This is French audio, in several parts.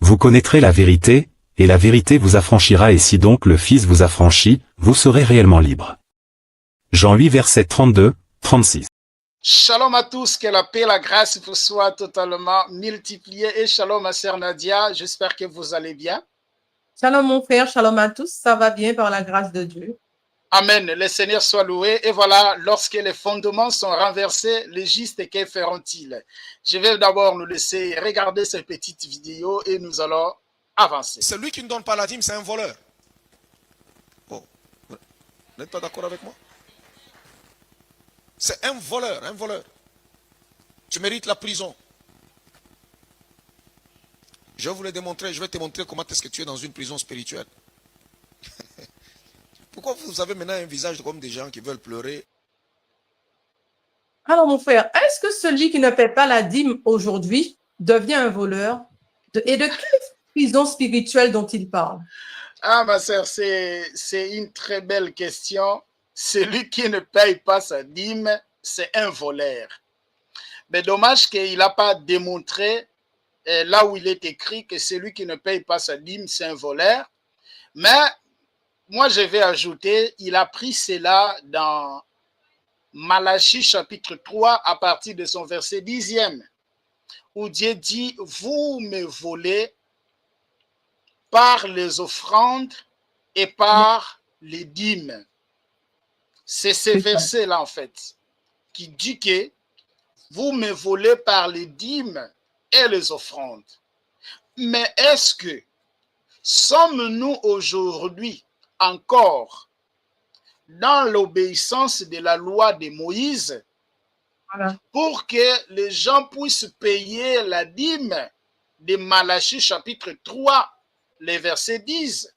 Vous connaîtrez la vérité, et la vérité vous affranchira, et si donc le Fils vous affranchit, vous serez réellement libre. Jean 8 verset 32, 36. Shalom à tous, que la paix et la grâce vous soient totalement multipliées. Et shalom à Sœur Nadia, j'espère que vous allez bien. Shalom mon frère, shalom à tous, ça va bien par la grâce de Dieu. Amen, le Seigneur soit loué. Et voilà, lorsque les fondements sont renversés, les justes, que feront-ils? Je vais d'abord nous laisser regarder cette petite vidéo et nous allons avancer. Celui qui ne donne pas la dîme, c'est un voleur. Oh, vous n'êtes pas d'accord avec moi? C'est un voleur, un voleur. Tu mérites la prison. Je vais vous le démontrer, je vais te montrer comment est-ce que tu es dans une prison spirituelle. Pourquoi vous avez maintenant un visage comme des gens qui veulent pleurer? Alors mon frère, est-ce que celui qui ne paie pas la dîme aujourd'hui devient un voleur? Et de quelle prison spirituelle dont il parle? Ah ma sœur, c'est une très belle question. Celui qui ne paye pas sa dîme, c'est un voleur. Mais dommage qu'il n'a pas démontré là où il est écrit que celui qui ne paye pas sa dîme, c'est un voleur. Mais moi, je vais ajouter, il a pris cela dans Malachie chapitre 3 à partir de son verset 10e, où Dieu dit, vous me volez par les offrandes et par les dîmes. C'est ce verset-là, en fait, qui dit que vous me volez par les dîmes et les offrandes. Mais est-ce que sommes-nous aujourd'hui encore dans l'obéissance de la loi de Moïse pour que les gens puissent payer la dîme de Malachie chapitre 3, les versets 10?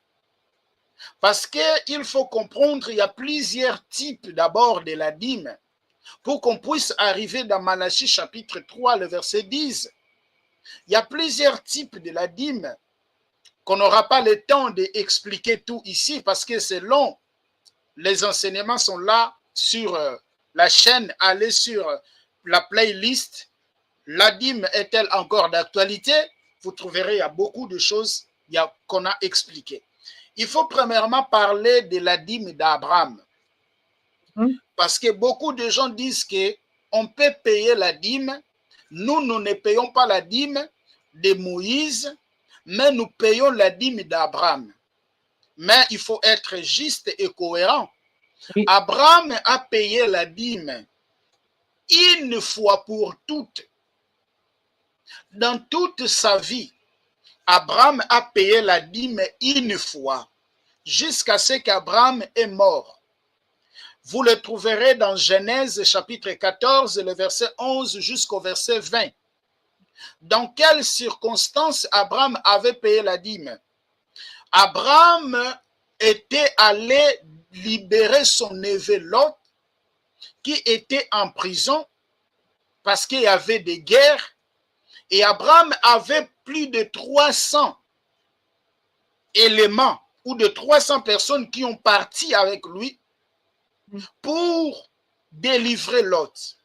Parce qu'il faut comprendre, il y a plusieurs types d'abord de la dîme pour qu'on puisse arriver dans Malachie chapitre 3, le verset 10. Il y a plusieurs types de la dîme qu'on n'aura pas le temps d'expliquer tout ici parce que c'est long. Les enseignements sont là sur la chaîne. Allez sur la playlist. La dîme est-elle encore d'actualité? Vous trouverez, il y a beaucoup de choses qu'on a expliquées. Il faut premièrement parler de la dîme d'Abraham. Parce que beaucoup de gens disent qu'on peut payer la dîme. Nous ne payons pas la dîme de Moïse, mais nous payons la dîme d'Abraham. Mais il faut être juste et cohérent. Oui. Abraham a payé la dîme une fois pour toutes. Dans toute sa vie, Abraham a payé la dîme une fois, jusqu'à ce qu'Abraham est mort. Vous le trouverez dans Genèse chapitre 14, le verset 11 jusqu'au verset 20. Dans quelles circonstances Abraham avait payé la dîme? Abraham était allé libérer son neveu Lot, qui était en prison parce qu'il y avait des guerres, et Abraham avait plus de 300 éléments ou de 300 personnes qui ont parti avec lui pour délivrer Lot.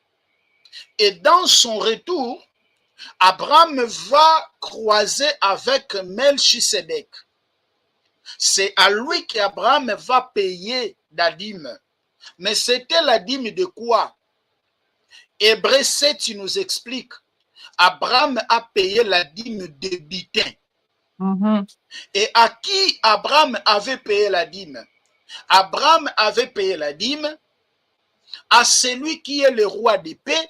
Et dans son retour, Abraham va croiser avec Melchisedec. C'est à lui qu'Abraham va payer la dîme. Mais c'était la dîme de quoi? Hébreux 7 nous explique. Abraham a payé la dîme de butin. Et à qui Abraham avait payé la dîme? Abraham avait payé la dîme à celui qui est le roi de paix,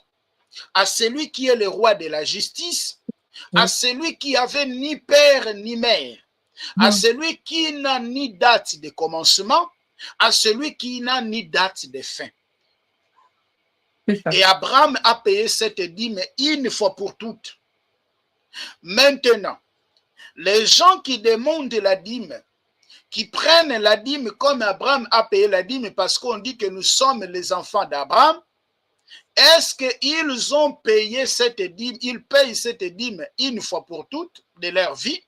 à celui qui est le roi de la justice, à celui qui avait ni père ni mère, à celui qui n'a ni date de commencement, à celui qui n'a ni date de fin. Et Abraham a payé cette dîme une fois pour toutes. Maintenant, les gens qui demandent la dîme, qui prennent la dîme comme Abraham a payé la dîme parce qu'on dit que nous sommes les enfants d'Abraham, est-ce qu'ils ont payé cette dîme, ils payent cette dîme une fois pour toutes de leur vie?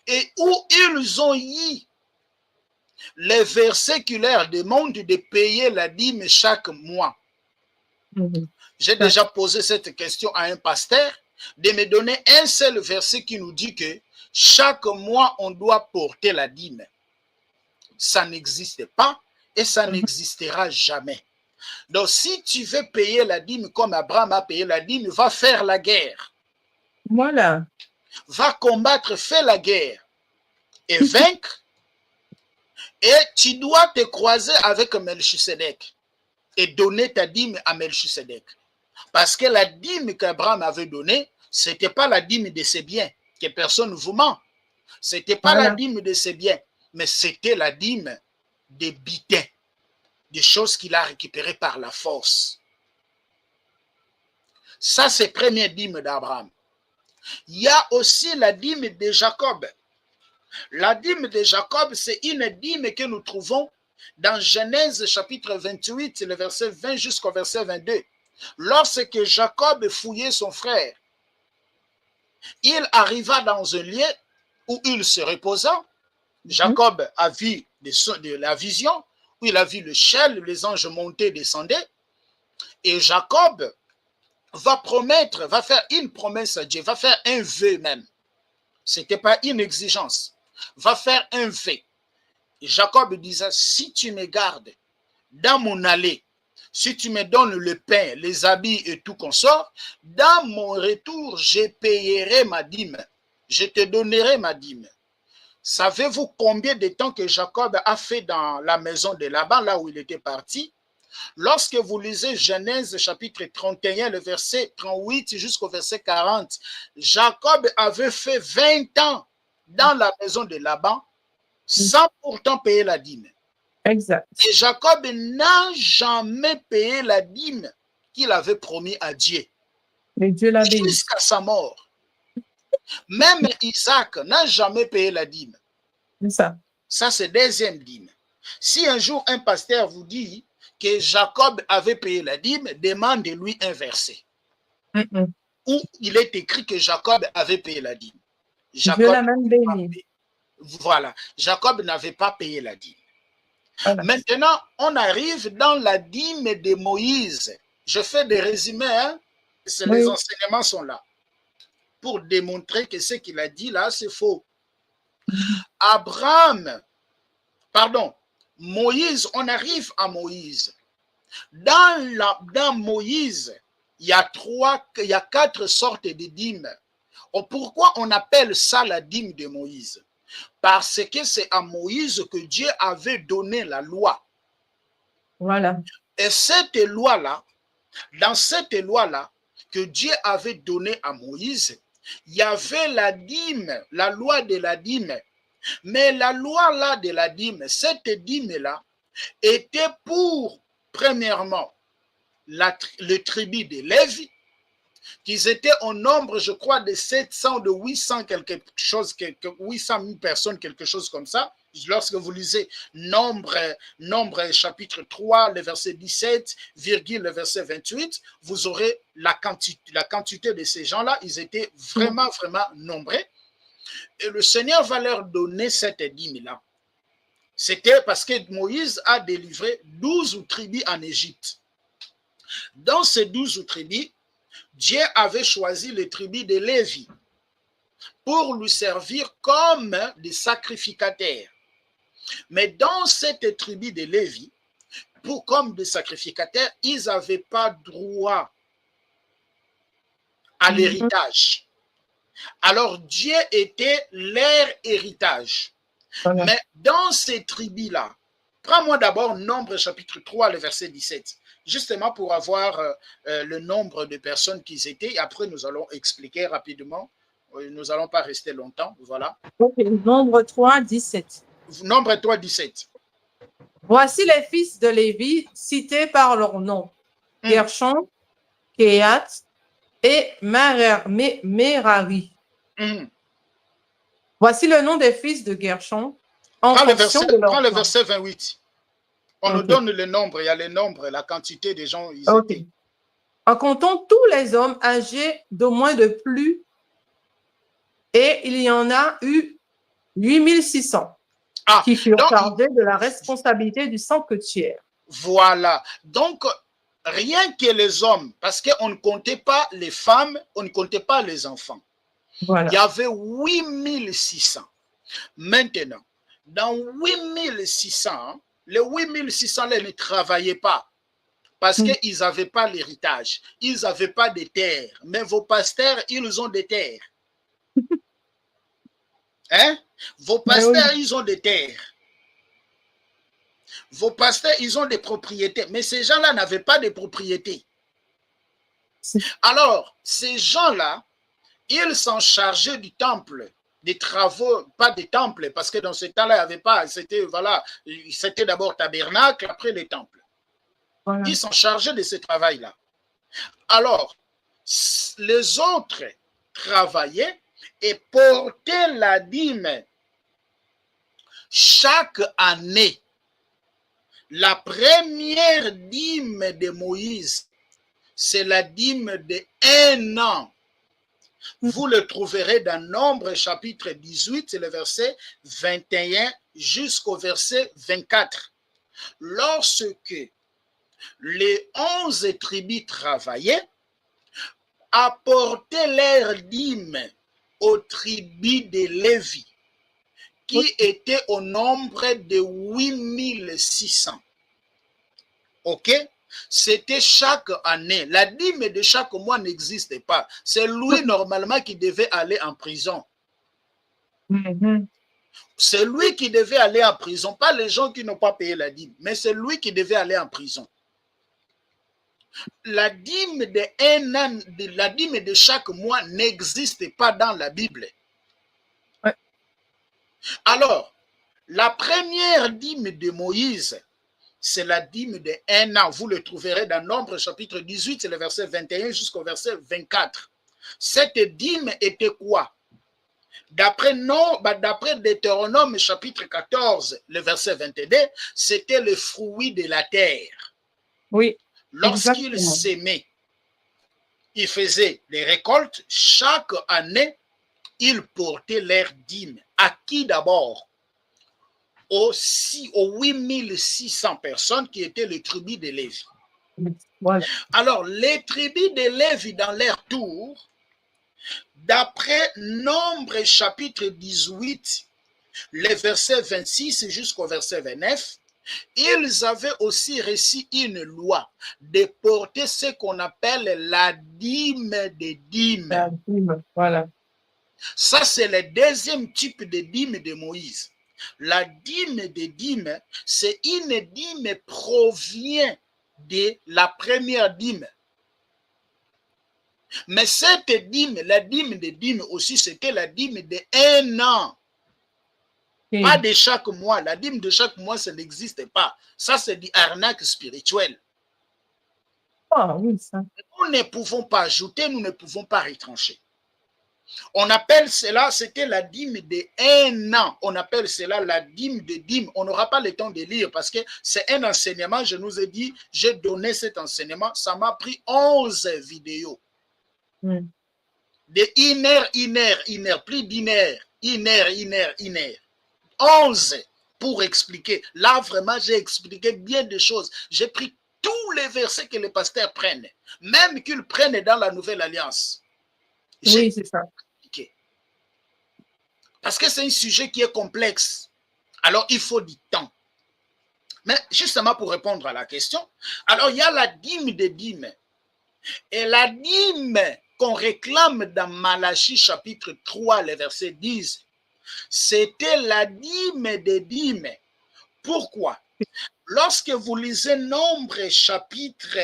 Et où ils ont eu les versets qui leur demandent de payer la dîme chaque mois? J'ai déjà posé cette question à un pasteur de me donner un seul verset qui nous dit que chaque mois, on doit porter la dîme. Ça n'existe pas et ça n'existera jamais. Donc, si tu veux payer la dîme comme Abraham a payé la dîme, va faire la guerre. Voilà. Va combattre, fais la guerre et vaincre. Et tu dois te croiser avec Melchisedec et donner ta dîme à Melchisedec. Parce que la dîme qu'Abraham avait donnée, ce n'était pas la dîme de ses biens, que personne ne vous ment. Ce n'était pas la dîme de ses biens, mais c'était la dîme des bitins, des choses qu'il a récupérées par la force. Ça, c'est la première dîme d'Abraham. Il y a aussi la dîme de Jacob. La dîme de Jacob, c'est une dîme que nous trouvons dans Genèse chapitre 28, le verset 20 jusqu'au verset 22. Lorsque Jacob fouillait son frère, il arriva dans un lieu où il se reposa. Jacob a vu de la vision, où il a vu le ciel, les anges montaient et descendaient. Et Jacob va faire une promesse à Dieu, va faire un vœu même. Ce n'était pas une exigence. Va faire un vœu. Et Jacob disait, si tu me gardes dans mon allée, si tu me donnes le pain, les habits et tout consort, dans mon retour, je payerai ma dîme. Je te donnerai ma dîme. Savez-vous combien de temps que Jacob a fait dans la maison de Laban, là où il était parti? Lorsque vous lisez Genèse chapitre 31, le verset 38 jusqu'au verset 40, Jacob avait fait 20 ans dans la maison de Laban sans pourtant payer la dîme. Exact. Et Jacob n'a jamais payé la dîme qu'il avait promis à Dieu. Et Dieu l'a béni. Jusqu'à sa mort. Même Isaac n'a jamais payé la dîme. C'est ça. Ça, c'est deuxième dîme. Si un jour un pasteur vous dit que Jacob avait payé la dîme, demandez-lui un verset où il est écrit que Jacob avait payé la dîme. Dieu l'a même béni. Voilà. Jacob n'avait pas payé la dîme. Voilà. Maintenant, on arrive dans la dîme de Moïse. Je fais des résumés, hein? Les enseignements sont là pour démontrer que ce qu'il a dit là, c'est faux. Moïse, on arrive à Moïse. Dans Moïse, il y a 4 sortes de dîmes. Pourquoi on appelle ça la dîme de Moïse? Parce que c'est à Moïse que Dieu avait donné la loi. Voilà. Et cette loi-là, dans cette loi-là que Dieu avait donnée à Moïse, il y avait la dîme, la loi de la dîme. Mais la loi là de la dîme, cette dîme-là, était pour, premièrement, le tribu de Lévi, qu'ils étaient au nombre, je crois, de 700, de 800 quelque chose, 800 000 personnes, quelque chose comme ça. Lorsque vous lisez Nombre chapitre 3, le verset 17, le verset 28, vous aurez la quantité de ces gens-là. Ils étaient vraiment, vraiment nombreux. Et le Seigneur va leur donner cette dîme-là. C'était parce que Moïse a délivré 12 tribus en Égypte. Dans ces 12 tribus, Dieu avait choisi les tribus de Lévi pour lui servir comme des sacrificateurs. Mais dans cette tribu de Lévi, comme des sacrificateurs, ils n'avaient pas droit à l'héritage. Alors Dieu était leur héritage. Voilà. Mais dans ces tribus-là, prends-moi d'abord Nombre chapitre 3, le verset 17, justement pour avoir le nombre de personnes qu'ils étaient. Et après, nous allons expliquer rapidement. Nous n'allons pas rester longtemps. Voilà. Okay. Nombre 3, 17. Nombre 3, 17. Voici les fils de Lévi cités par leur nom. Gershon, Kehat et Merari. Voici le nom des fils de Gershon. Prends le verset 28. On nous donne le nombre. Il y a le nombre, la quantité des gens. Étaient. En comptant tous les hommes âgés d'au moins de plus, et il y en a eu 8600 qui furent chargés de la responsabilité du sanctuaire. Voilà. Donc, rien que les hommes, parce qu'on ne comptait pas les femmes, on ne comptait pas les enfants. Voilà. Il y avait 8600. Maintenant, dans 8600, les 8600 là ne travaillaient pas parce qu'ils n'avaient pas l'héritage, ils n'avaient pas de terres. Mais vos pasteurs, ils ont des terres. Hein? Vos pasteurs, ils ont des terres. Vos pasteurs, ils ont des propriétés. Mais ces gens-là n'avaient pas de propriétés. Alors, ces gens-là, ils s'en chargeaient du temple, des travaux, pas des temples, parce que dans ce temps-là, il n'y avait pas, c'était, voilà, c'était d'abord tabernacle, après les temples. Voilà. Ils s'en chargeaient de ce travail-là. Alors, les autres travaillaient et portaient la dîme chaque année. La première dîme de Moïse, c'est la dîme de 1 an. Vous le trouverez dans Nombre chapitre 18, c'est le verset 21 jusqu'au verset 24. Lorsque les 11 tribus travaillaient, apportaient leur dîme aux tribus de Lévi, qui étaient au nombre de 8600. OK? C'était chaque année. La dîme de chaque mois n'existait pas. C'est lui normalement qui devait aller en prison. C'est lui qui devait aller en prison, pas les gens qui n'ont pas payé la dîme, mais c'est lui qui devait aller en prison. La dîme de 1 an, la dîme de chaque mois n'existe pas dans la Bible. Ouais. Alors, la première dîme de Moïse, c'est la dîme de 1 an. Vous le trouverez dans Nombre chapitre 18, c'est le verset 21 jusqu'au verset 24. Cette dîme était quoi? D'après Deutéronome chapitre 14, le verset 22, c'était le fruit de la terre. Oui. Lorsqu'ils s'aimaient, ils faisaient des récoltes. Chaque année, ils portaient leur dîme. À qui d'abord? Aux 8600 personnes qui étaient les tribus de Lévi. Voilà. Alors, les tribus de Lévi, dans leur tour, d'après Nombre chapitre 18, les versets 26 jusqu'au verset 29, ils avaient aussi reçu une loi de porter ce qu'on appelle la dîme des dîmes. La dîme, voilà. Ça, c'est le deuxième type de dîme de Moïse. La dîme des dîmes, c'est une dîme provient de la première dîme. Mais cette dîme, la dîme des dîmes aussi, c'était la dîme de 1 an. Pas de chaque mois. La dîme de chaque mois, ça n'existe pas. Ça, c'est du arnaque spirituel. Ah oui, ça. Nous ne pouvons pas ajouter, nous ne pouvons pas retrancher. On appelle cela, c'était la dîme de 1 an. On appelle cela la dîme de dîme. On n'aura pas le temps de lire parce que c'est un enseignement. Je nous ai dit, j'ai donné cet enseignement. Ça m'a pris 11 vidéos. De 1 heure, plus d'1 heure. 1 heure. 11 pour expliquer. Là, vraiment, j'ai expliqué bien de choses. J'ai pris tous les versets que les pasteurs prennent, même qu'ils prennent dans la Nouvelle Alliance. Oui, c'est ça. Parce que c'est un sujet qui est complexe. Alors, il faut du temps. Mais justement, pour répondre à la question, alors il y a la dîme des dîmes. Et la dîme qu'on réclame dans Malachie chapitre 3, le verset 10, c'était la dîme des dîmes. Pourquoi? Lorsque vous lisez Nombre chapitre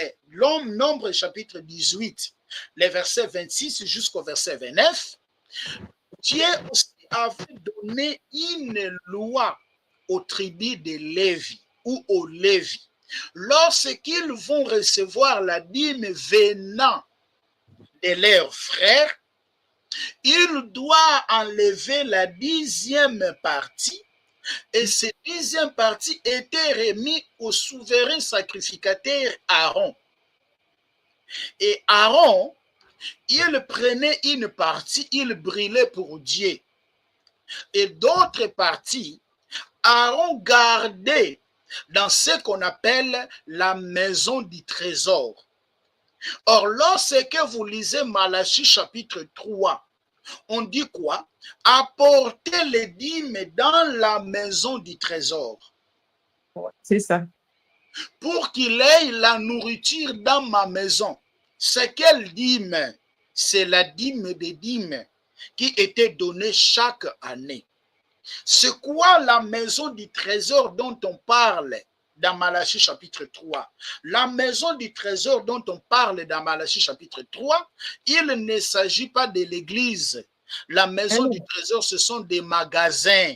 18, les versets 26 jusqu'au verset 29, Dieu aussi avait donné une loi aux tribus de Lévi ou aux Lévi. Lorsqu'ils vont recevoir la dîme venant de leurs frères, ils doivent enlever la 10e partie et cette 10e partie était remise au souverain sacrificateur Aaron. Et Aaron, il prenait une partie, il brûlait pour Dieu. Et d'autres parties, Aaron gardait dans ce qu'on appelle la maison du trésor. Or, lorsque vous lisez Malachie chapitre 3, on dit quoi? Apportez les dîmes dans la maison du trésor. C'est ça. Pour qu'il ait la nourriture dans ma maison. C'est quelle dîme? C'est la dîme des dîmes qui était donnée chaque année. C'est quoi la maison du trésor dont on parle dans Malachie chapitre 3? La maison du trésor dont on parle dans Malachie chapitre 3, il ne s'agit pas de l'église. La maison du trésor, ce sont des magasins.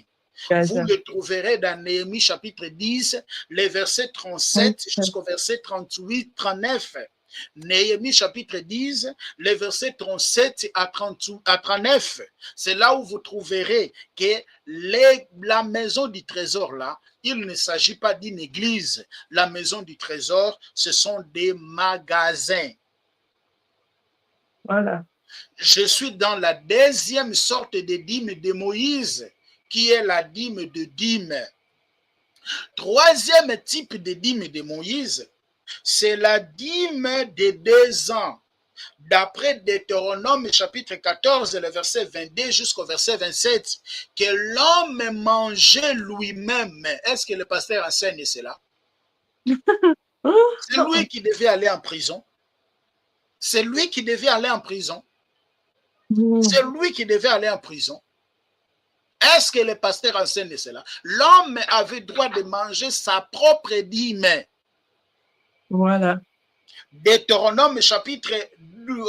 Vous le trouverez dans Néhémie chapitre 10, les versets 37 jusqu'au verset 38, 39. Néhémie chapitre 10, les versets 37 à 39. C'est là où vous trouverez que la maison du trésor là, il ne s'agit pas d'une église. La maison du trésor, ce sont des magasins. Voilà. Je suis dans la deuxième sorte de dîme de Moïse, qui est la dîme de dîme. Troisième type de dîme de Moïse, c'est la dîme de 2 ans. D'après Deutéronome chapitre 14, le verset 22 jusqu'au verset 27, que l'homme mangeait lui-même. Est-ce que le pasteur enseigne cela? C'est lui qui devait aller en prison. C'est lui qui devait aller en prison. C'est lui qui devait aller en prison. Est-ce que le pasteur enseigne cela? L'homme avait droit de manger sa propre dîme. Voilà. Deutéronome chapitre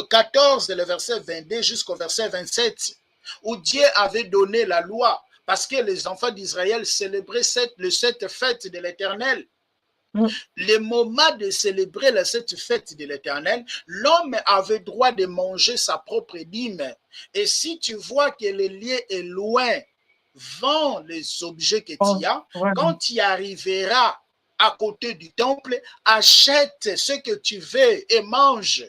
14, le verset 22 jusqu'au verset 27, où Dieu avait donné la loi, parce que les enfants d'Israël célébraient le 7 fête de l'Éternel. Le moment de célébrer cette fête de l'Éternel, l'homme avait droit de manger sa propre dîme. Et si tu vois que le lieu est loin, vends les objets que tu as. Quand tu arriveras à côté du temple, achète ce que tu veux et mange.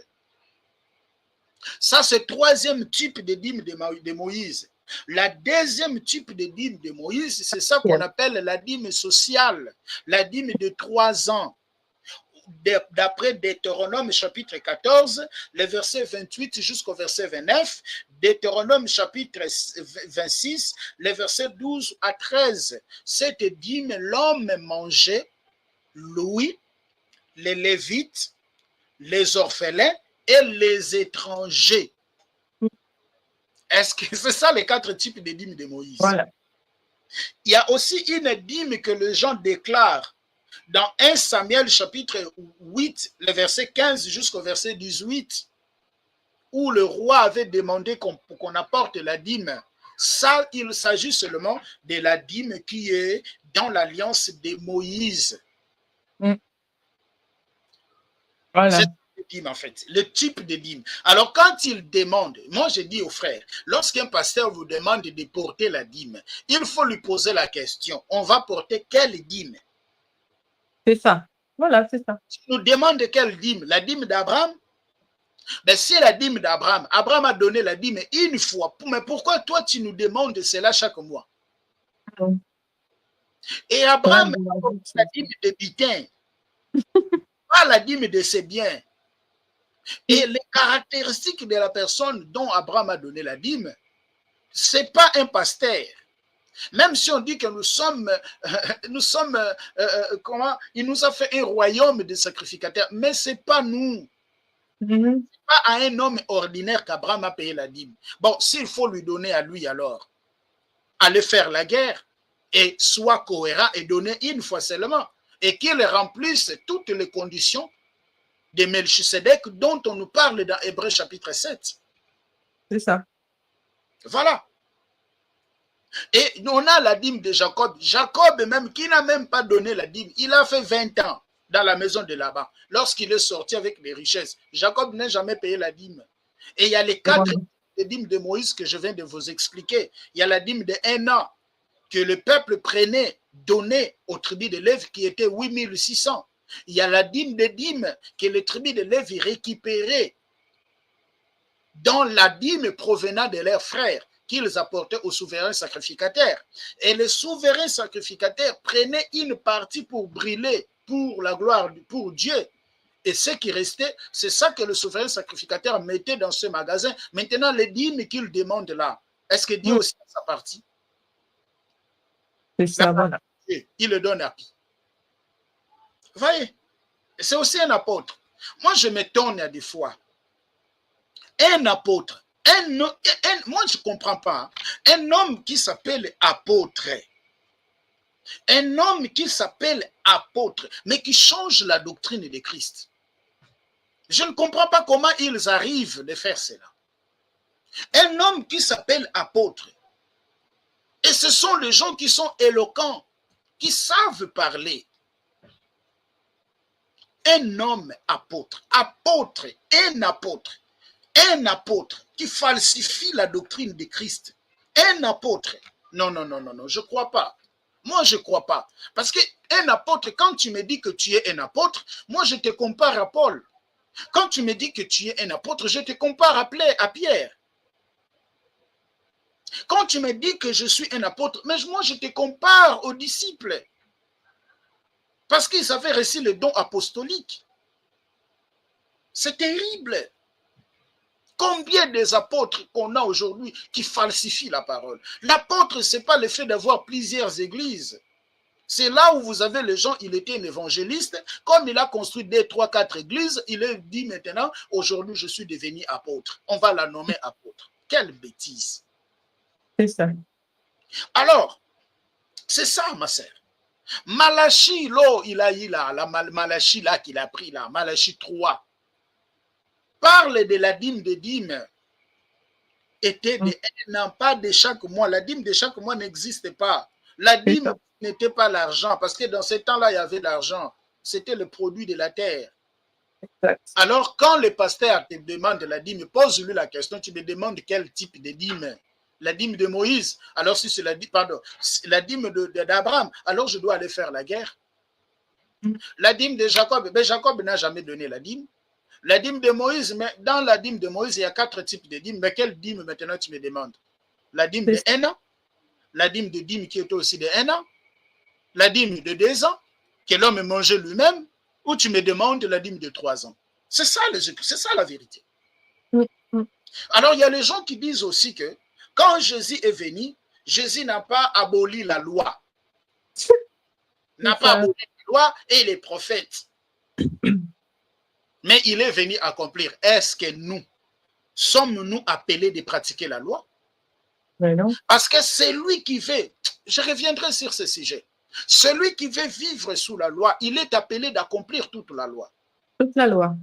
Ça, c'est le troisième type de dîme de Moïse. La deuxième type de dîme de Moïse, c'est ça qu'on appelle la dîme sociale, la dîme de 3 ans. D'après Deutéronome chapitre 14, le verset 28 jusqu'au verset 29, Deutéronome chapitre 26, le verset 12 à 13. Cette dîme, l'homme mangeait, lui, les Lévites, les orphelins et les étrangers. Est-ce que c'est ça les 4 types de dîmes de Moïse? Voilà. Il y a aussi une dîme que les gens déclarent dans 1 Samuel chapitre 8, le verset 15 jusqu'au verset 18, où le roi avait demandé qu'on apporte la dîme. Ça, il s'agit seulement de la dîme qui est dans l'alliance de Moïse. Voilà. Dîme, en fait, le type de dîme. Alors, quand il demande, moi je dis aux frères, lorsqu'un pasteur vous demande de porter la dîme, il faut lui poser la question, on va porter quelle dîme? C'est ça. Voilà, c'est ça. Tu nous demandes quelle dîme? La dîme d'Abraham? Ben, si la dîme d'Abraham, Abraham a donné la dîme une fois, mais pourquoi toi tu nous demandes cela chaque mois? Et Abraham a donné la dîme de butin, pas la dîme de ses biens. Et les caractéristiques de la personne dont Abraham a donné la dîme, ce n'est pas un pasteur. Même si on dit que comment, il nous a fait un royaume de sacrificateurs, mais ce n'est pas nous. Ce n'est pas à un homme ordinaire qu'Abraham a payé la dîme. Bon, s'il faut lui donner à lui alors, aller faire la guerre et soit cohérent et donner une fois seulement, et qu'il remplisse toutes les conditions de Melchisedec dont on nous parle dans Hébreux chapitre 7. C'est ça. Voilà. Et on a la dîme de Jacob. Jacob même, qui n'a même pas donné la dîme, il a fait 20 ans dans la maison de Laban. Lorsqu'il est sorti avec les richesses, Jacob n'a jamais payé la dîme. Et il y a les 4 dîmes de Moïse que je viens de vous expliquer. Il y a la dîme de 1 an que le peuple prenait, donnait aux tribus de Lévi qui était 8600. Il y a la dîme de dîmes que les tribus de Lévi récupéraient dans la dîme provenant de leurs frères, qu'ils apportaient au souverain sacrificateur. Et le souverain sacrificateur prenait une partie pour brûler, pour la gloire, pour Dieu. Et ce qui restait, c'est ça que le souverain sacrificateur mettait dans ce magasin. Maintenant, les dîmes qu'il demande là, est-ce que Dieu aussi a sa partie? C'est ça, voilà. Il le donne à qui? Vous voyez? C'est aussi un apôtre. Moi, je m'étonne à des fois. Un apôtre, moi, je ne comprends pas. Un homme qui s'appelle apôtre, un homme qui s'appelle apôtre, mais qui change la doctrine de Christ. Je ne comprends pas comment ils arrivent de faire cela. Un homme qui s'appelle apôtre. Et ce sont les gens qui sont éloquents, qui savent parler. Un homme apôtre, un apôtre qui falsifie la doctrine de Christ. Un apôtre. Non, je ne crois pas. Moi, je ne crois pas. Parce qu'un apôtre, quand tu me dis que tu es un apôtre, moi, je te compare à Paul. Quand tu me dis que tu es un apôtre, je te compare à Pierre. Quand tu me dis que je suis un apôtre, mais moi, je te compare aux disciples. Parce qu'ils avaient reçu le don apostolique. C'est terrible. Combien des apôtres qu'on a aujourd'hui qui falsifient la parole? L'apôtre, ce n'est pas le fait d'avoir plusieurs églises. C'est là où vous avez les gens, il était un évangéliste. Comme il a construit 2, 3, 4 églises, il est dit maintenant, aujourd'hui, je suis devenu apôtre. On va la nommer apôtre. Quelle bêtise. C'est ça. Alors, c'est ça, ma sœur. Malachie, là, il a eu là, la Malachie là qu'il a pris là, Malachie 3, parle de la dîme des dîmes. Était non pas de chaque mois. La dîme de chaque mois n'existe pas. La dîme n'était pas l'argent, parce que dans ce temps-là, il y avait l'argent. C'était le produit de la terre. Exact. Alors, quand le pasteur te demande la dîme, pose-lui la question, tu me demandes quel type de dîme? La dîme de Moïse, alors si c'est la dîme d'Abraham, alors je dois aller faire la guerre. La dîme de Jacob, ben Jacob n'a jamais donné la dîme. La dîme de Moïse, mais dans la dîme de Moïse, il y a 4 types de dîmes. Mais quelle dîme maintenant tu me demandes? La dîme de 1 an, la dîme de dîme qui était aussi de 1 an, la dîme de 2 ans, que l'homme mangeait lui-même, ou tu me demandes la dîme de 3 ans. C'est ça la vérité. Alors, il y a les gens qui disent aussi que quand Jésus est venu, Jésus n'a pas aboli la loi. N'a pas aboli la loi et les prophètes. Mais il est venu accomplir. Est-ce que nous sommes-nous appelés de pratiquer la loi? Mais non. Parce que c'est lui qui veut, je reviendrai sur ce sujet, celui qui veut vivre sous la loi, il est appelé d'accomplir toute la loi. Toute la loi.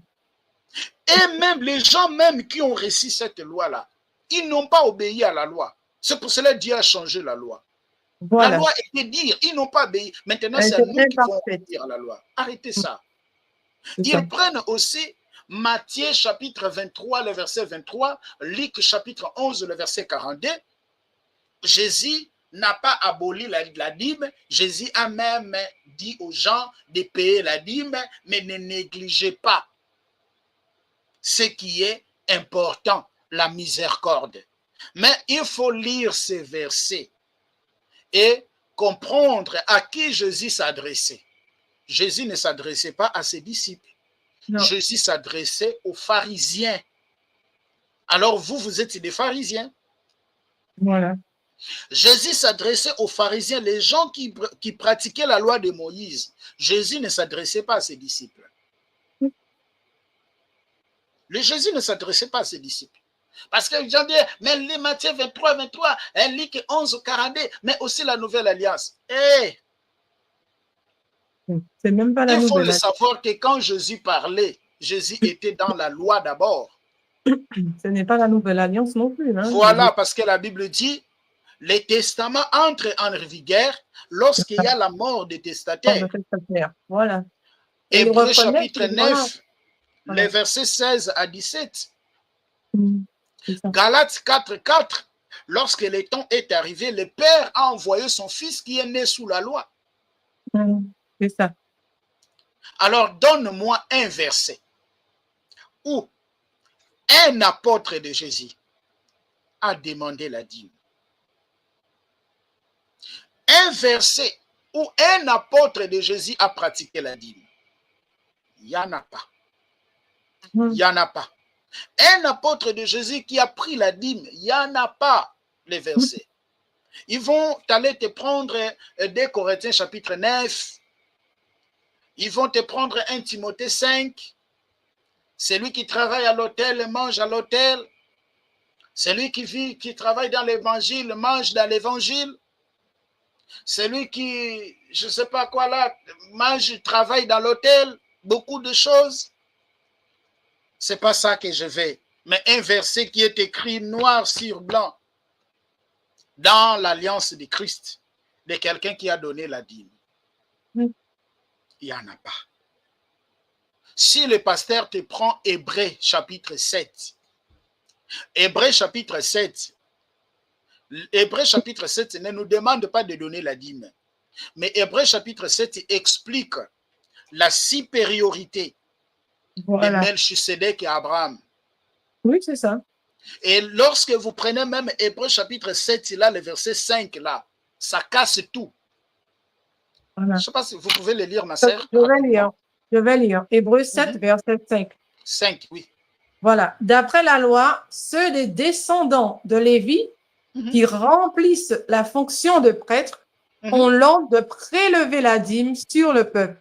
Et même les gens même qui ont reçu cette loi-là, ils n'ont pas obéi à la loi. C'est pour cela que Dieu a changé la loi. Voilà. La loi était dire, ils n'ont pas obéi. Maintenant, c'est nous qui vont obéir à la loi. Arrêtez ça. Ils prennent aussi Matthieu chapitre 23, le verset 23, Luc chapitre 11, le verset 42. Jésus n'a pas aboli la dîme. Jésus a même dit aux gens de payer la dîme, mais ne négligez pas ce qui est important, la miséricorde. Mais il faut lire ces versets et comprendre à qui Jésus s'adressait. Jésus ne s'adressait pas à ses disciples. Non. Jésus s'adressait aux pharisiens. Alors vous êtes des pharisiens. Voilà. Jésus s'adressait aux pharisiens, les gens qui pratiquaient la loi de Moïse. Jésus ne s'adressait pas à ses disciples. Le Jésus ne s'adressait pas à ses disciples. Parce que les gens disent, mais les Matthieu 23, Luc 11, 42, mais aussi la nouvelle alliance. C'est même pas la Il faut nouvelle le savoir que quand Jésus parlait, Jésus était dans la loi d'abord. Ce n'est pas la nouvelle alliance non plus. Hein? Voilà, parce que la Bible dit, les testaments entrent en vigueur lorsqu'il y a la mort des testataires. Voilà. Hébreux chapitre 9, les versets 16 à 17. Galates 4, 4. Lorsque le temps est arrivé, le Père a envoyé son Fils qui est né sous la loi. C'est ça. Alors, donne-moi un verset où un apôtre de Jésus a demandé la dîme. un verset où un apôtre de Jésus a pratiqué la dîme. Il n'y en a pas. Il n'y en a pas. Un apôtre de Jésus qui a pris la dîme, il n'y en a pas les versets. Ils vont aller te prendre 2 Corinthiens chapitre 9. Ils vont te prendre 1 Timothée 5. Celui qui travaille à l'hôtel mange à l'hôtel. Celui qui travaille dans l'évangile mange dans l'évangile. Celui qui, je ne sais pas quoi là, travaille dans l'hôtel. Beaucoup de choses. C'est pas ça que je vais. Mais un verset qui est écrit noir sur blanc dans l'alliance de Christ, de quelqu'un qui a donné la dîme. Il n'y en a pas. Si le pasteur te prend Hébreux chapitre 7, Hébreux chapitre 7 ne nous demande pas de donner la dîme. Mais Hébreux chapitre 7 explique la supériorité de Melchisedec et Abraham. Oui, c'est ça. Et lorsque vous prenez même Hébreux chapitre 7, là, le verset 5, là, ça casse tout. Voilà. Je ne sais pas si vous pouvez le lire, ma sœur. Je vais lire. Hébreux 7, verset 5. 5, oui. Voilà. D'après la loi, ceux des descendants de Lévi qui remplissent la fonction de prêtre ont l'ordre de prélever la dîme sur le peuple,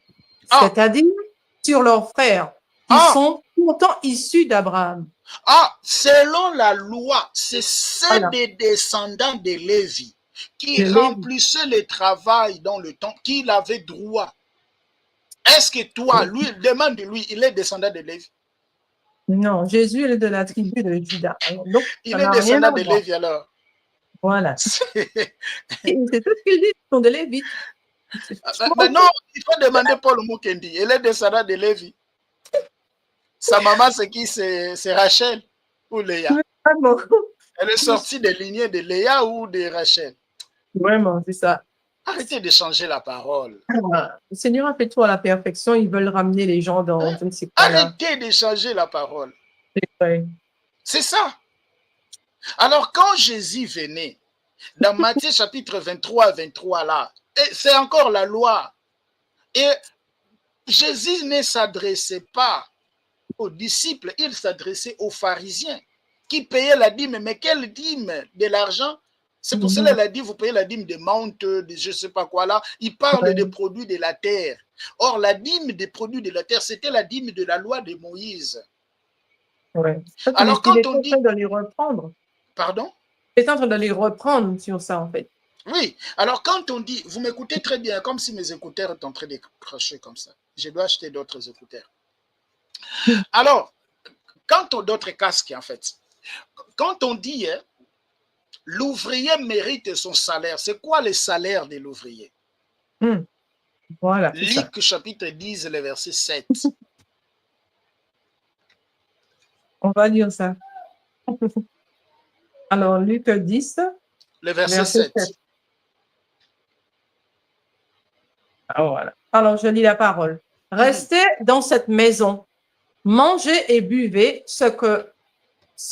c'est-à-dire sur leurs frères, qui sont pourtant issus d'Abraham. Selon la loi, c'est ceux des descendants de Lévi qui remplissaient le travail dans le temps qu'il avait droit. Est-ce que toi, lui, demande-lui, il est descendant de Lévi? Non, Jésus est de la tribu de Juda. Donc, il est descendant de Lévi alors. Voilà. C'est tout ce qu'il dit, ils sont de Lévi. Mais non, il faut demander Paul Mukendi. Il est descendant de Lévi. Sa maman, c'est qui? C'est Rachel ou Léa? Elle est sortie des lignées de Léa ou de Rachel? Vraiment, c'est ça. Arrêtez de changer la parole. Le Seigneur a fait tout à la perfection. Ils veulent ramener les gens dans je ne sais quoi. Arrêtez de changer la parole. C'est vrai. C'est ça. Alors, quand Jésus venait, dans Matthieu chapitre 23, là, c'est encore la loi. Et Jésus ne s'adressait pas aux disciples, il s'adressait aux pharisiens qui payaient la dîme. Mais quelle dîme? De l'argent? C'est pour cela qu'il a dit, vous payez la dîme de menthe, de je ne sais pas quoi là. Il parle des produits de la terre. Or, la dîme des produits de la terre, c'était la dîme de la loi de Moïse. Ouais. Alors, quand on dit... de les reprendre. Pardon? Il est en train de les reprendre sur ça, en fait. Oui. Alors, quand on dit... Vous m'écoutez très bien, comme si mes écouteurs étaient en train de cracher comme ça. Je dois acheter d'autres écouteurs. Alors, quand on... D'autres casques, en fait. Quand on dit... l'ouvrier mérite son salaire. C'est quoi le salaire de l'ouvrier? Voilà. Luc chapitre 10, le verset 7. On va dire ça. Alors, Luc 10. Le verset 7. Voilà. Alors, je lis la parole. Restez dans cette maison. Mangez et buvez ce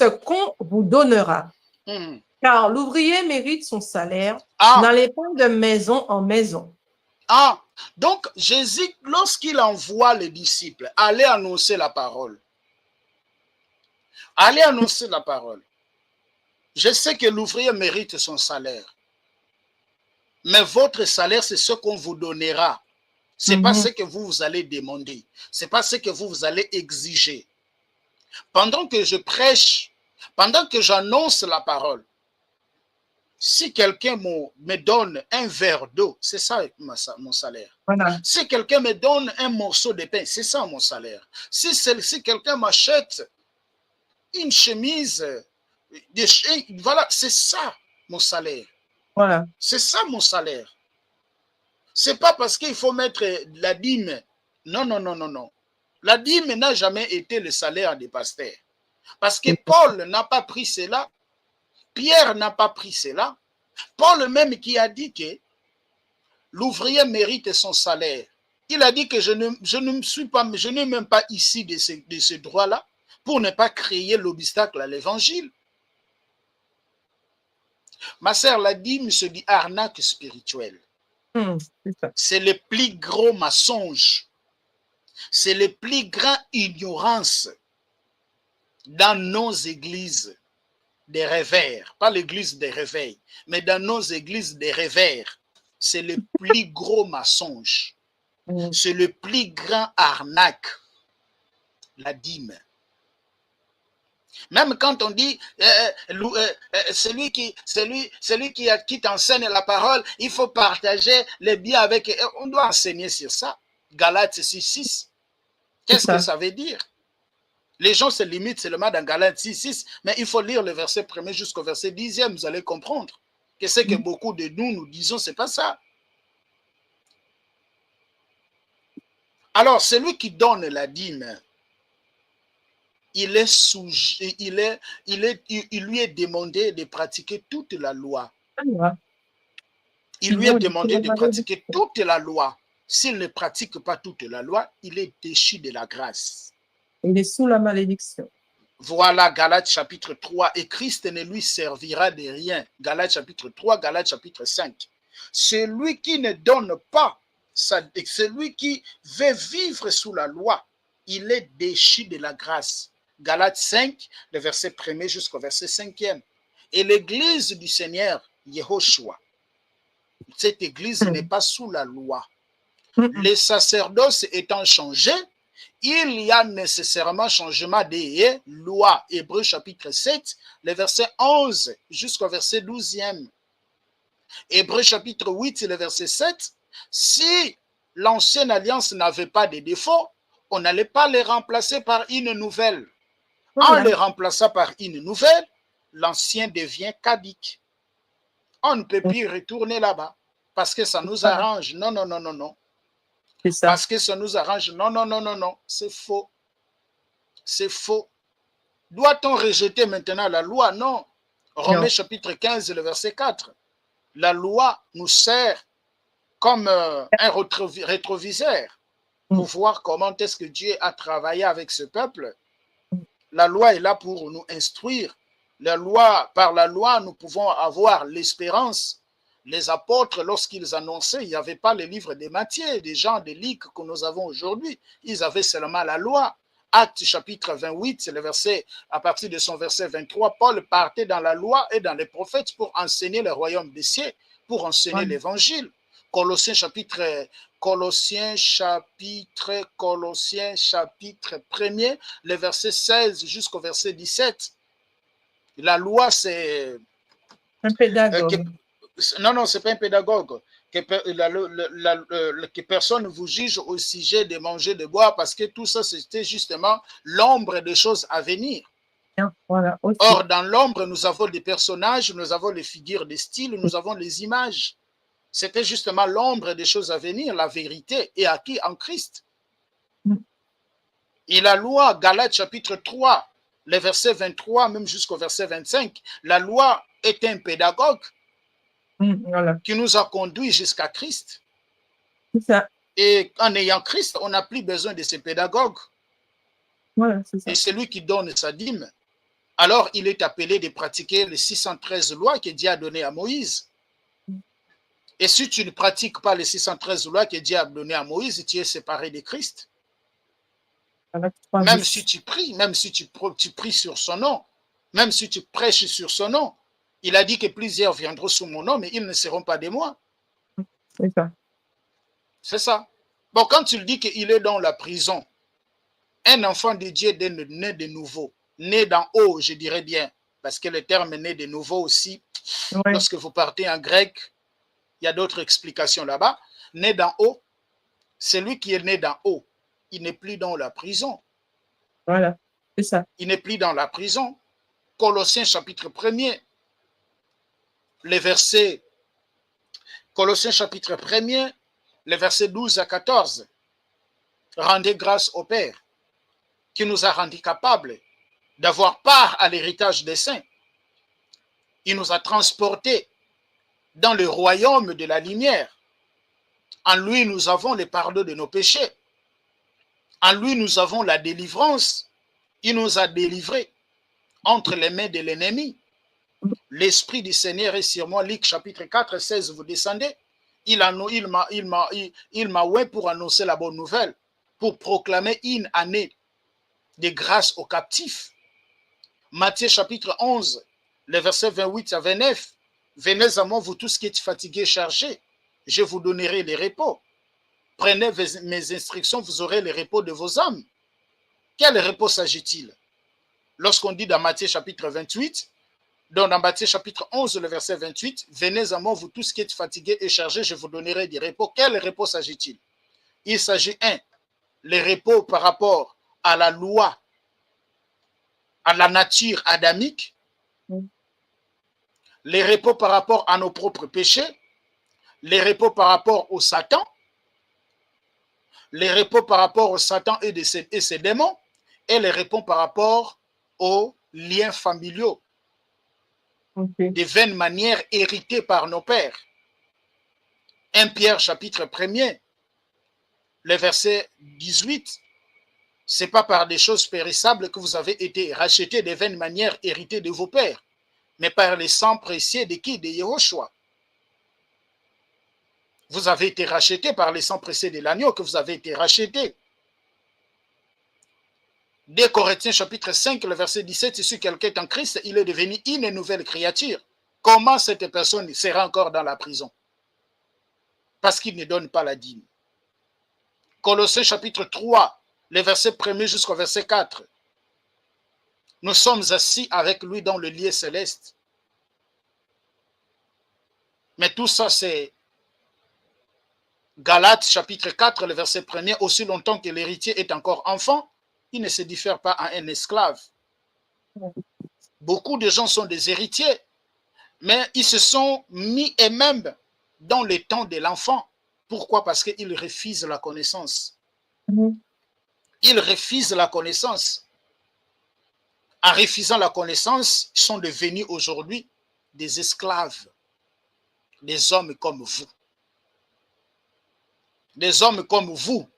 qu'on vous donnera. Car l'ouvrier mérite son salaire. N'allez pas de maison en maison. Donc Jésus, lorsqu'il envoie les disciples, allez annoncer la parole. Allez annoncer la parole. Je sais que l'ouvrier mérite son salaire. Mais votre salaire, c'est ce qu'on vous donnera. Ce n'est pas ce que vous allez demander. Ce n'est pas ce que vous allez exiger. Pendant que je prêche, pendant que j'annonce la parole, si quelqu'un me donne un verre d'eau, c'est ça mon salaire. Voilà. Si quelqu'un me donne un morceau de pain, c'est ça mon salaire. Si quelqu'un m'achète une chemise, voilà, c'est ça mon salaire. Voilà. C'est ça mon salaire. C'est pas parce qu'il faut mettre la dîme. Non, non, non, non, non. La dîme n'a jamais été le salaire des pasteurs. Parce que Paul n'a pas pris cela. Pierre n'a pas pris cela. Paul même qui a dit que l'ouvrier mérite son salaire. Il a dit que je n'ai même pas ici de ce droit-là pour ne pas créer l'obstacle à l'évangile. Ma sœur, la dîme se dit arnaque spirituelle. C'est ça. C'est le plus gros mensonge. C'est le plus grand ignorance dans nos églises des revers. Pas l'église des réveils, mais dans nos églises des revers. C'est le plus gros mensonge. C'est le plus grand arnaque. La dîme. Même quand on dit celui qui t'enseigne la parole, il faut partager les biens avec. On doit enseigner sur ça. Galates 6:6. Qu'est-ce que ça veut dire? Les gens se limitent seulement dans Galates 6:6, mais il faut lire le verset 1er jusqu'au verset 10e, vous allez comprendre que ce que beaucoup de nous disons, c'est pas ça. Alors, celui qui donne la dîme, il lui est demandé de pratiquer toute la loi. Il lui est demandé de pratiquer toute la loi. S'il ne pratique pas toute la loi, il est déchu de la grâce. Il est sous la malédiction. Voilà Galates chapitre 3. Et Christ ne lui servira de rien. Galates chapitre 3, Galates chapitre 5. Celui qui ne donne pas, celui qui veut vivre sous la loi, il est déchu de la grâce. Galates 5, le verset 1er jusqu'au verset 5e. Et l'église du Seigneur, Yehoshua, cette église n'est pas sous la loi. Les sacerdoces étant changés, il y a nécessairement changement des lois. Hébreux chapitre 7, le verset 11 jusqu'au verset 12e. Hébreux chapitre 8, le verset 7. Si l'ancienne alliance n'avait pas de défauts, on n'allait pas les remplacer par une nouvelle. En les remplaçant par une nouvelle, l'ancien devient caduc. On ne peut plus retourner là-bas parce que ça nous arrange. Non, non, non, non, non. Parce que ça nous arrange. Non, non, non, non, non. C'est faux. C'est faux. Doit-on rejeter maintenant la loi? Non. Romains chapitre 15, le verset 4. La loi nous sert comme un rétroviseur pour voir comment est-ce que Dieu a travaillé avec ce peuple. La loi est là pour nous instruire. Par la loi, nous pouvons avoir l'espérance. Les apôtres, lorsqu'ils annonçaient, il n'y avait pas le livre des Matthieu, des gens de Luc que nous avons aujourd'hui. Ils avaient seulement la loi. Actes chapitre 28, le verset, à partir de son verset 23, Paul partait dans la loi et dans les prophètes pour enseigner le royaume des cieux, pour enseigner l'évangile. Colossiens chapitre 1er, le verset 16 jusqu'au verset 17. La loi, c'est un pédagogue. Non, c'est pas un pédagogue. Que personne ne vous juge au sujet de manger, de boire, parce que tout ça, c'était justement l'ombre des choses à venir. Voilà, or, dans l'ombre, nous avons des personnages, nous avons les figures des styles, nous avons les images. C'était justement l'ombre des choses à venir, la vérité est acquise en Christ. Et la loi, Galates chapitre 3, le verset 23, même jusqu'au verset 25, la loi est un pédagogue qui nous a conduits jusqu'à Christ. Ça. Et en ayant Christ, on n'a plus besoin de ces pédagogues. Voilà, c'est ça. Et celui qui donne sa dîme, alors il est appelé de pratiquer les 613 lois que Dieu a données à Moïse. Et si tu ne pratiques pas les 613 lois que Dieu a données à Moïse, tu es séparé de Christ. Même si tu pries, même si tu pries sur son nom, même si tu prêches sur son nom, il a dit que plusieurs viendront sous mon nom, mais ils ne seront pas de moi. C'est ça. C'est ça. Bon, quand tu le dis qu'il est dans la prison, un enfant de Dieu né de nouveau, né d'en haut, je dirais bien, parce que le terme né de nouveau aussi, lorsque vous partez en grec, il y a d'autres explications là-bas. Né d'en haut, celui qui est né d'en haut, il n'est plus dans la prison. Voilà, c'est ça. Il n'est plus dans la prison. Colossiens chapitre 1er, les versets, Colossiens chapitre 1er, les versets 12 à 14. Rendez grâce au Père qui nous a rendus capables d'avoir part à l'héritage des saints. Il nous a transportés dans le royaume de la lumière. En lui, nous avons le pardon de nos péchés. En lui, nous avons la délivrance. Il nous a délivrés entre les mains de l'ennemi. L'Esprit du Seigneur est sur moi. Luc chapitre 4, 16, vous descendez. il m'a oué pour annoncer la bonne nouvelle, pour proclamer une année de grâce aux captifs. Matthieu chapitre 11, les versets 28 à 29. Venez à moi, vous tous qui êtes fatigués et chargés, je vous donnerai les repos. Prenez mes instructions, vous aurez le repos de vos âmes. Quel repos s'agit-il? Lorsqu'on dit dans Matthieu chapitre 28, donc dans Matthieu chapitre 11, le verset 28, venez à moi, vous tous qui êtes fatigués et chargés, je vous donnerai des repos. Quel repos s'agit-il? Il s'agit, le repos par rapport à la loi, à la nature adamique, les repos par rapport à nos propres péchés, les repos par rapport au Satan, les repos par rapport au Satan et ses démons, et les repos par rapport aux liens familiaux, des vaines manières héritées par nos pères. 1 Pierre chapitre 1er, le verset 18, c'est pas par des choses périssables que vous avez été rachetés des vaines manières héritées de vos pères, mais par les sangs précieux de qui? De Yehoshua. Vous avez été rachetés par les sangs précieux de l'agneau, que vous avez été rachetés. 2 Corinthiens chapitre 5, le verset 17, si quelqu'un est en Christ, il est devenu une nouvelle créature. Comment cette personne sera encore dans la prison? Parce qu'il ne donne pas la dîme. Colossiens chapitre 3, les versets 1er jusqu'au verset 4. Nous sommes assis avec lui dans le lieu céleste. Mais tout ça, c'est Galates chapitre 4, le verset 1er. Aussi longtemps que l'héritier est encore enfant, il ne se diffère pas à un esclave. Beaucoup de gens sont des héritiers, mais ils se sont mis eux-mêmes dans le temps de l'enfant. Pourquoi? Parce qu'ils refusent la connaissance. Ils refusent la connaissance. En refusant la connaissance, ils sont devenus aujourd'hui des esclaves, des hommes comme vous. Des hommes comme vous.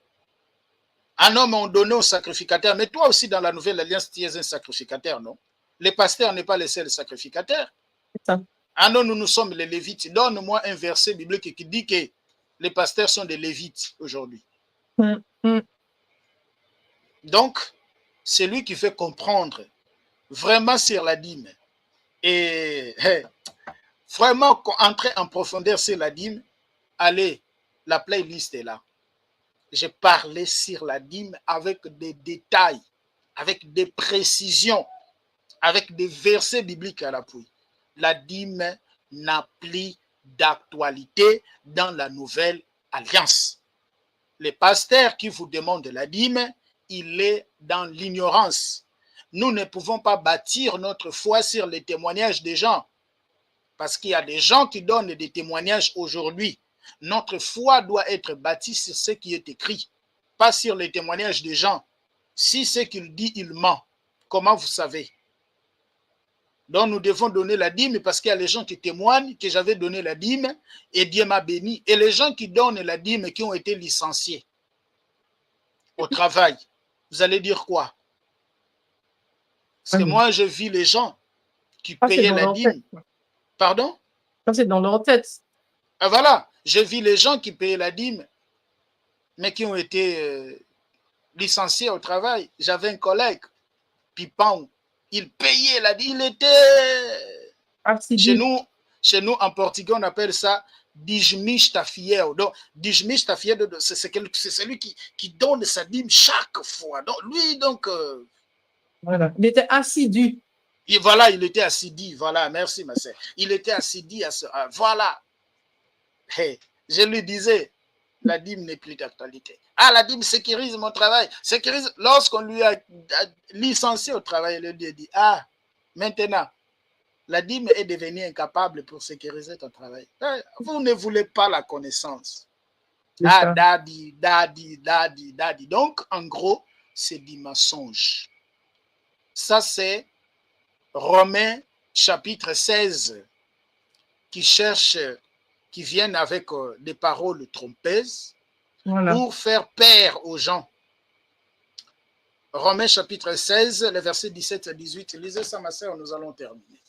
Un homme on donné au sacrificateur, mais toi aussi dans la nouvelle alliance, tu es un sacrificateur, non? Les pasteurs n'est pas le seul sacrificateur. Ah non, nous sommes les Lévites. Donne-moi un verset biblique qui dit que les pasteurs sont des Lévites aujourd'hui. Donc, c'est lui qui fait comprendre vraiment sur la dîme. Et vraiment, entrer en profondeur sur la dîme, allez, la playlist est là. J'ai parlé sur la dîme avec des détails, avec des précisions, avec des versets bibliques à l'appui. La dîme n'a plus d'actualité dans la nouvelle alliance. Les pasteurs qui vous demandent la dîme, il est dans l'ignorance. Nous ne pouvons pas bâtir notre foi sur les témoignages des gens. Parce qu'il y a des gens qui donnent des témoignages aujourd'hui. Notre foi doit être bâtie sur ce qui est écrit, pas sur les témoignages des gens. Si ce qu'il dit, il ment, comment vous savez? Donc nous devons donner la dîme parce qu'il y a les gens qui témoignent que j'avais donné la dîme et Dieu m'a béni. Et les gens qui donnent la dîme qui ont été licenciés au travail, vous allez dire quoi? Parce que moi, je vis les gens qui payaient la dîme. Pardon? Ça, c'est dans leur tête. Ah, voilà, je vis les gens qui payaient la dîme, mais qui ont été licenciés au travail. J'avais un collègue, Pipon, il payait la dîme, il était... Chez nous, en portugais, on appelle ça Dijmish Tafiel. Donc, Dijmish Tafiel, c'est celui qui donne sa dîme chaque fois. Donc, lui, donc... Voilà. Il était assidu. Et voilà, il était assidu. Voilà, merci, ma sœur. Il était assidu à ce... Voilà. Hey, je lui disais, la dîme n'est plus d'actualité. Ah, la dîme sécurise mon travail. Sécurise. Lorsqu'on lui a licencié au travail, il lui a dit, ah, maintenant, la dîme est devenue incapable pour sécuriser ton travail. Vous ne voulez pas la connaissance. Ah, daddy. Donc, en gros, c'est du mensonge. Ça, c'est Romains chapitre 16 qui viennent avec des paroles trompeuses pour faire peur aux gens. Romains chapitre 16, les versets 17 à 18. Lisez ça, ma sœur, nous allons terminer.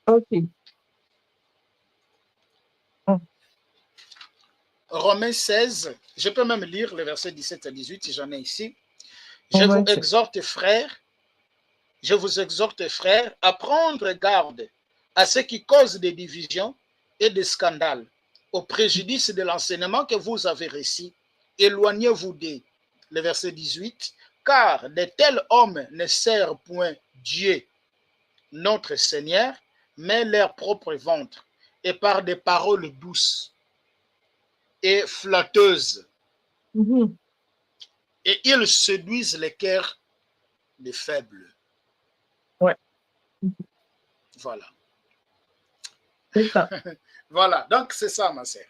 Ok. Romains 16, je peux même lire les versets 17 à 18, si j'en ai ici. Je vous exhorte, frères, à prendre garde à ce qui cause des divisions et des scandales, au préjudice de l'enseignement que vous avez reçu. Éloignez-vous d'eux. Le verset 18, car de tels hommes ne servent point Dieu, notre Seigneur, mais leur propre ventre, et par des paroles douces et flatteuses. Et ils séduisent les cœurs des faibles. Ouais. Voilà. C'est ça. Voilà, donc c'est ça, ma sœur.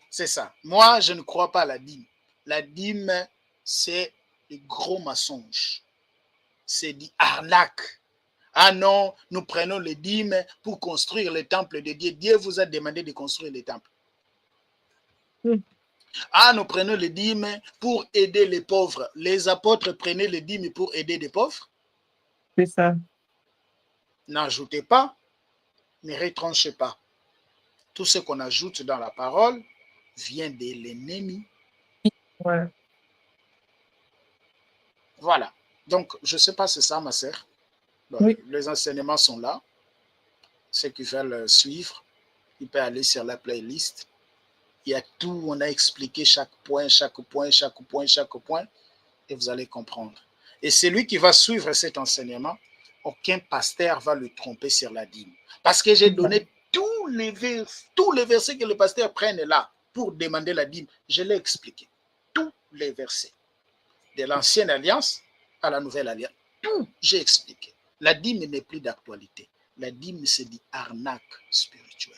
C'est ça. Moi, je ne crois pas à la dîme. La dîme, c'est des gros mensonges. C'est des arnaques. Ah non, nous prenons les dîmes pour construire le temple de Dieu. Dieu vous a demandé de construire le temple. Ah, nous prenons les dîmes pour aider les pauvres. Les apôtres prenaient les dîmes pour aider les pauvres. C'est ça. N'ajoutez pas, ne retranchez pas. Tout ce qu'on ajoute dans la parole vient de l'ennemi. Ouais. Voilà. Donc, je ne sais pas si c'est ça, ma sœur. Bon, Oui. Les enseignements sont là. Ceux qui veulent suivre, ils peuvent aller sur la playlist. Il y a tout, on a expliqué chaque point, et vous allez comprendre. Et celui qui va suivre cet enseignement, aucun pasteur va le tromper sur la dîme. Parce que j'ai donné tous les versets que le pasteur prenne là pour demander la dîme. Je l'ai expliqué. Tous les versets. De l'ancienne alliance à la nouvelle alliance. Tout, j'ai expliqué. La dîme n'est plus d'actualité. La dîme, c'est dit arnaque spirituelle.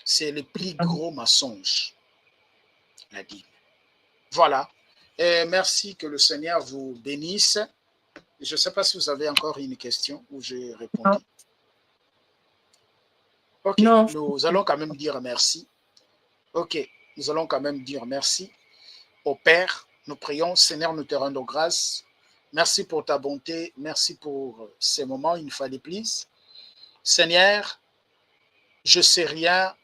C'est le plus gros mensonge, la dîme. Voilà. Et merci, que le Seigneur vous bénisse. Je ne sais pas si vous avez encore une question où j'ai répondu. Ok, Non. nous allons quand même dire merci. Ok, nous allons quand même dire merci au Père. Nous prions, Seigneur, nous te rendons grâce. Merci pour ta bonté. Merci pour ces moments, une fois de plus. Seigneur, je ne sais rien.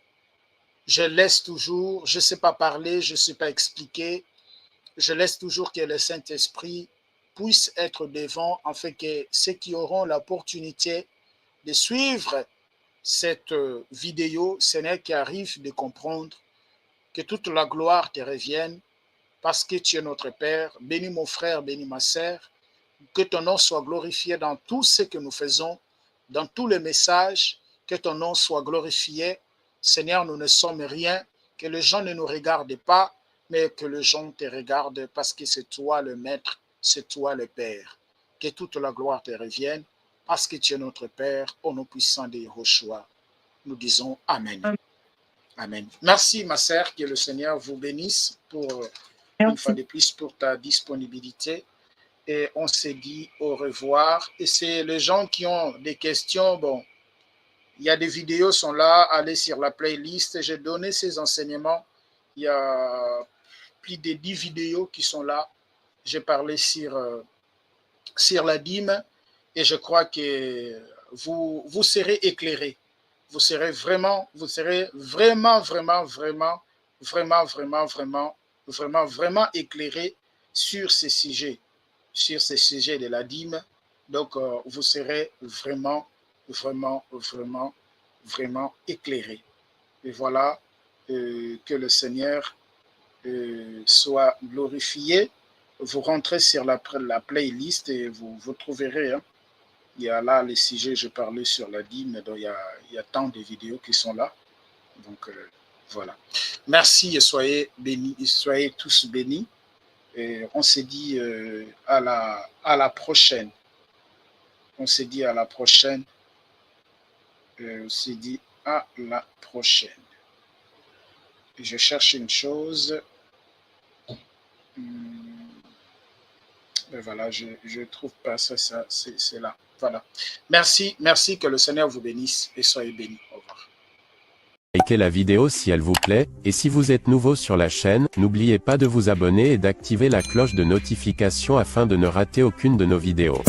Je laisse toujours, je ne sais pas parler, je ne sais pas expliquer. Je laisse toujours que le Saint-Esprit puisse être devant, afin que ceux qui auront l'opportunité de suivre cette vidéo, Seigneur, qui arrive de comprendre que toute la gloire te revienne, parce que tu es notre Père. Bénis mon frère, bénis ma sœur. Que ton nom soit glorifié dans tout ce que nous faisons, dans tous les messages. Que ton nom soit glorifié. Seigneur, nous ne sommes rien, que les gens ne nous regardent pas, mais que les gens te regardent parce que c'est toi le Maître, c'est toi le Père. Que toute la gloire te revienne parce que tu es notre Père, au nom puissant de Yahushua. Nous disons Amen. Amen. Merci, ma sœur, que le Seigneur vous bénisse pour une fois de plus pour ta disponibilité. Et on se dit au revoir. Et c'est les gens qui ont des questions, bon, il y a des vidéos sont là, allez sur la playlist. J'ai donné ces enseignements. Il y a plus de 10 vidéos qui sont là. J'ai parlé sur la dîme et je crois que vous serez éclairés. Vous serez vraiment éclairés sur ces sujets de la dîme. Donc, vous serez vraiment éclairé. Et voilà, que le Seigneur soit glorifié. Vous rentrez sur la playlist et vous trouverez, hein, il y a là les sujets, je parlais sur la dîme, donc il y a tant de vidéos qui sont là. Donc, voilà. Merci et soyez bénis, soyez tous bénis. Et on se dit à la prochaine. On se dit à la prochaine. On se dit à la prochaine. Je cherche une chose. Et voilà, je ne trouve pas ça, c'est là. Voilà. Merci, que le Seigneur vous bénisse et soyez bénis. Au revoir. Likez la vidéo si elle vous plaît, et si vous êtes nouveau sur la chaîne, n'oubliez pas de vous abonner et d'activer la cloche de notification afin de ne rater aucune de nos vidéos.